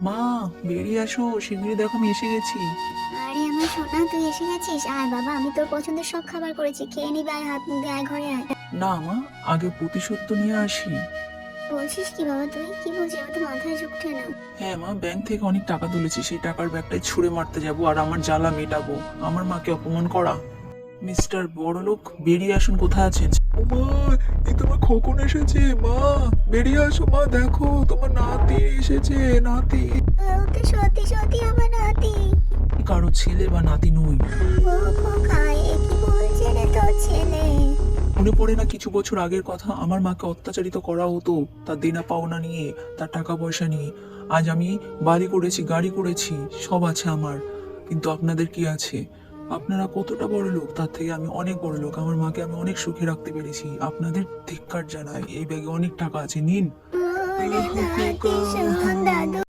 মা, বেরিয়ে আসো, শিগগিরই দেখো আমি এসে গেছি। আরে আমার সোনা, তুই এসে গেছিস। আয় বাবা, আমি তোর পছন্দের সব খাবার করেছি, খেয়ে নিবি। আয়, হাত মুখ দিয়ে আয়, ঘরে আয়। না মা, আগে প্রতিশোধ তো নিয়ে আসি। বলছিস কি বাবা? তুই কি বলছিস? আমার তো মাথায় ঢুকছে না। হ্যাঁ মা, ব্যাংক থেকে অনেক টাকা তুলেছি, সেই টাকার ব্যাগটাই ছুঁড়ে মারতে যাবো আর আমার জ্বালা মেটাবো। আমার মাকে অপমান করা। মিস্টার বড়লোক, বেরিয়ে আসুন, কোথায় আছেন? ও মা, এই তোমার খোকন এসেছে। মা, বেরিয়ে আসো মা, দেখো তোমার নাতি এসেছে। নাতি। ওকে, সত্যি সত্যি আমার নাতি। কারো ছেলে বা নাতি নই। ও খোকা, এ কি বলছে রে তোর ছেলে? মনে পড়ে না কিছু বছর আগের কথা? আমার মাকে অত্যাচারিত করা হতো, তার দেনা পাওনা নিয়ে, তার টাকা পয়সা নিয়ে। আজ আমি বাড়ি করেছি, গাড়ি করেছি, সব আছে আমার। কিন্তু আপনাদের কি আছে? আপনারা কতটা বড় লোক, তার থেকে আমি অনেক বড় লোক। আমার মাকে আমি অনেক সুখে রাখতে পেরেছি। আপনাদের ধিক্কার জানাই। এই ব্যাগে অনেক টাকা আছে, নিন। ওরে নাতি শোন দাদু।